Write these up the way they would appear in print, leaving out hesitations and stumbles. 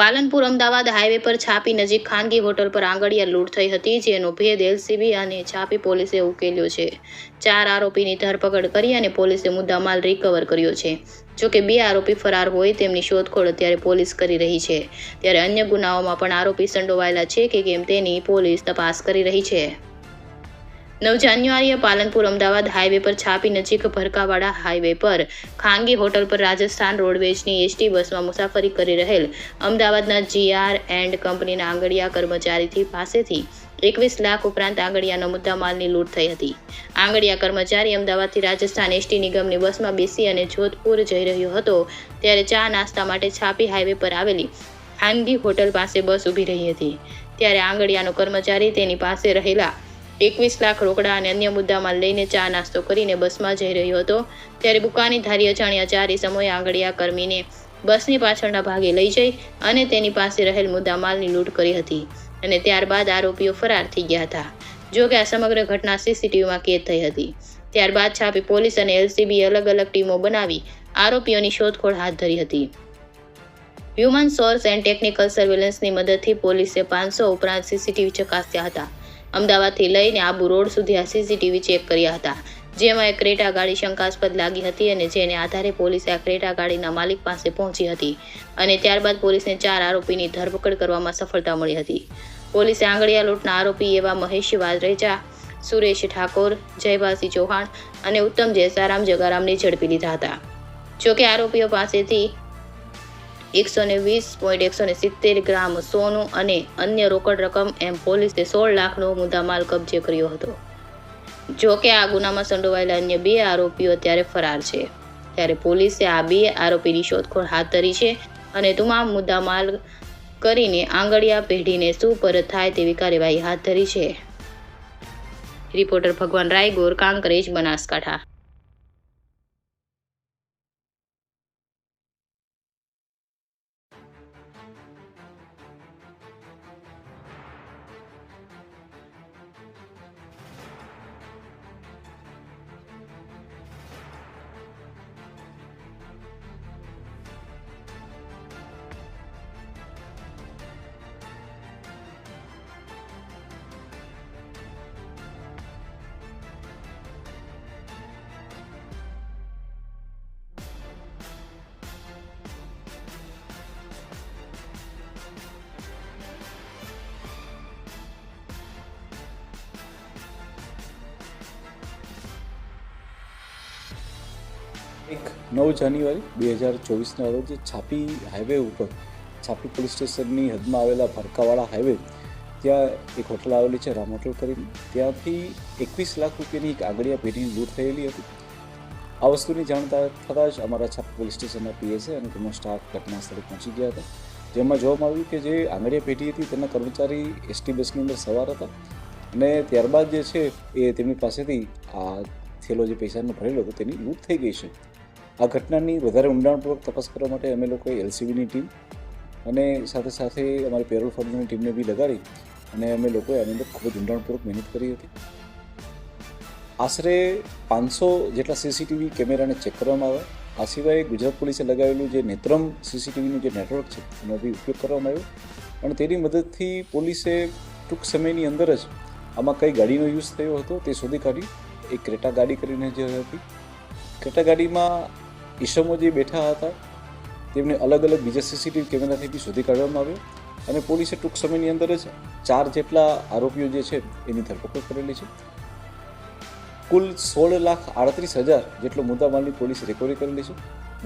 Palanpur Ahmedabad highway પર છાપી નજીક ખાનગી હોટલ પર આંગળીયા લૂંટ થઈ હતી, જેનો ભેદ એલસીબી અને છાપી પોલીસે ઉકેલ્યો છે। 4 આરોપીની ધરપકડ કરી અને પોલીસે મુદ્દામાલ રિકવર કર્યો છે। જોકે 2 આરોપી ફરાર હોય તેમની શોધખોળ અત્યારે પોલીસ કરી રહી છે, ત્યારે અન્ય ગુનાઓમાં પણ આરોપી સંડોવાયેલા છે કે કેમ તેની પોલીસ તપાસ કરી રહી છે। 9 જાન્યુઆરીએ પાલનપુર અમદાવાદ હાઈવે પર છાપી નજીક ભરકાવાડા હાઈવે પર ખાનગી હોટલ પર રાજસ્થાન રોડવેજની એસટી બસમાં મુસાફરી કરી રહેલ અમદાવાદના જીઆર એન્ડ કંપનીના આંગળીયા કર્મચારી પાસેથી 21 લાખ ઉપરાંત આંગળીયાનો મુદ્દામાલની લૂંટ થઈ હતી। આંગળીયા કર્મચારી અમદાવાદથી રાજસ્થાન એસટી નિગમની બસમાં બેસી અને જોધપુર જઈ રહ્યો હતો, ત્યારે ચા નાસ્તા માટે છાપી હાઈવે પર આવેલી ખાનગી હોટલ પાસે બસ ઊભી રહી હતી, ત્યારે આંગળીયાનો કર્મચારી તેની પાસે રહેલા 21 લાખ રોકડા અને અન્ય મુદ્દામાલ લઈને ચા નાસ્તો કરીને બસમાં જઈ રહ્યો હતો, ત્યારે બુકાનીધારી અજાણ્યા 4 ઇસમોએ આંગળીયા કર્મીને બસની પાછળના ભાગે લઈ જઈ અને તેની પાસે રહેલ મુદ્દામાલની લૂંટ કરી હતી અને ત્યારબાદ આરોપીઓ ફરાર થઈ ગયા હતા। જો કે આ સમગ્ર ઘટના સીસીટીવીમાં કેદ થઈ હતી। ત્યારબાદ છાપી પોલીસ અને એલસીબી અલગ અલગ ટીમો બનાવી આરોપીઓની શોધખોળ હાથ ધરી હતી। હ્યુમન સોર્સ એન્ડ ટેકનિકલ સર્વેલન્સની મદદથી પોલીસે 500 ઉપરાંત સીસીટીવી ચકાસ્યા હતા। અમદાવાદથી લઈને આબુ રોડ સુધી આ સીસીટીવી ચેક કર્યા હતા, જેમાં એક ક્રેટા ગાડી શંકાસ્પદ લાગી હતી અને જેને આધારે પોલીસે આ ક્રેટા ગાડીના માલિક પાસે પહોંચી હતી અને ત્યારબાદ પોલીસને 4 આરોપીની ધરપકડ કરવામાં સફળતા મળી હતી। પોલીસે આંગળીયા લૂંટના આરોપી એવા મહેશ વાદરેજા, સુરેશ ઠાકોર, જયભાસી ચૌહાણ અને ઉત્તમ જયસારામ જગારામને ઝડપી લીધા હતા। જોકે આરોપીઓ પાસેથી 120.170 ગ્રામ સોનું અને અન્ય રોકડ રકમ એમ પોલીસે 16 લાખનો મુદ્દામાલ કબજે કર્યો હતો। જોકે આ ગુનામાં સંડોવાયેલા અન્ય 2 આરોપીઓ અત્યારે ફરાર છે, ત્યારે પોલીસે આ 2 આરોપીની શોધખોળ હાથ ધરી છે અને તમામ મુદ્દામાલ કરીને આંગળીયા પેઢીને સુપરત થાય તેવી કાર્યવાહી હાથ ધરી છે। રિપોર્ટર ભગવાન રાયગોર, કાંકરેજ, બનાસકાંઠા। એક 9 જાન્યુઆરી 2024ના રોજ છાપી હાઈવે ઉપર છાપી પોલીસ સ્ટેશનની હદમાં આવેલા ભરકાવાડા હાઈવે ત્યાં એક હોટલ આવેલી છે, રામ હોટલ કરીને, ત્યાંથી 21 લાખ રૂપિયાની એક આંગળીયા પેઢીની લૂંટ થયેલી હતી। આ વસ્તુની જાણતા થતાં જ અમારા છાપી પોલીસ સ્ટેશનના પીએસઆઈ અને તેમનો સ્ટાફ ઘટના સ્થળે પહોંચી ગયા હતા, જેમાં જોવામાં આવ્યું કે જે આંગળીયા પેઢી હતી તેના કર્મચારી એસટી બસની અંદર સવાર હતા અને ત્યારબાદ જે છે એ તેમની પાસેથી આ થેલો જે પૈસાનો ભરેલો હતો તેની લૂંટ થઈ ગઈ છે। આ ઘટનાની વધારે ઊંડાણપૂર્વક તપાસ કરવા માટે અમે લોકોએ એલસીબીની ટીમ અને સાથે સાથે અમારી પેરોલ ફોર્મની ટીમને બી લગાડી અને અમે લોકોએ આની અંદર ખૂબ જ ઊંડાણપૂર્વક મહેનત કરી હતી। આશરે 500 જેટલા સીસીટીવી કેમેરાને ચેક કરવામાં આવ્યા। આ સિવાય ગુજરાત પોલીસે લગાવેલું જે નેત્રમ સીસીટીવીનું જે નેટવર્ક છે એનો બી ઉપયોગ કરવામાં આવ્યો અને તેની મદદથી પોલીસે ટૂંક સમયની અંદર જ આમાં કઈ ગાડીનો યુઝ થયો હતો તે શોધી કાઢી। એક ક્રેટા ગાડી કરીને જે હતી, ક્રેટા ગાડીમાં ઈસમો જે બેઠા હતા તેમને અલગ અલગ બીજા સીસીટીવી કેમેરાથી બી શોધી કાઢવામાં આવ્યો અને પોલીસે ટૂંક સમયની અંદર જ 4 જેટલા આરોપીઓ જે છે એની ધરપકડ કરેલી છે। કુલ 16,38,000 જેટલો મુદ્દામાલની પોલીસે રિકવરી કરેલી છે।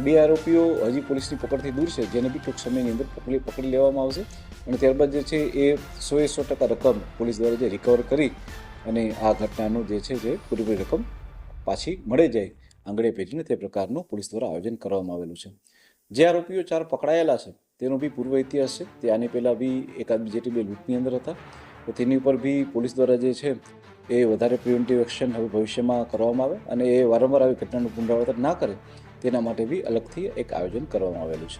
2 આરોપીઓ હજી પોલીસની પકડથી દૂર છે, જેને બી ટૂંક સમયની અંદર પકડી લેવામાં આવશે અને ત્યારબાદ જે છે એ 100% રકમ પોલીસ દ્વારા જે રિકવર કરી અને આ ઘટનાનું જે છે જે પૂરેપૂરી રકમ પાછી મળી જાય આંગળીયા પેઢીને તે પ્રકારનું પોલીસ દ્વારા આયોજન કરવામાં આવેલું છે। જે આરોપીઓ 4 પકડાયેલા છે તેનો બી પૂર્વ ઇતિહાસ છે, તે આની પહેલાં બી એકાદ બીજેટી 2 લૂંટની અંદર હતા, તો તેની ઉપર બી પોલીસ દ્વારા જે છે એ વધારે પ્રિવેન્ટિવ એક્શન હવે ભવિષ્યમાં કરવામાં આવે અને એ વારંવાર આવી ઘટનાનું પુનરાવર્તન ના કરે તેના માટે બી અલગથી એક આયોજન કરવામાં આવેલું છે।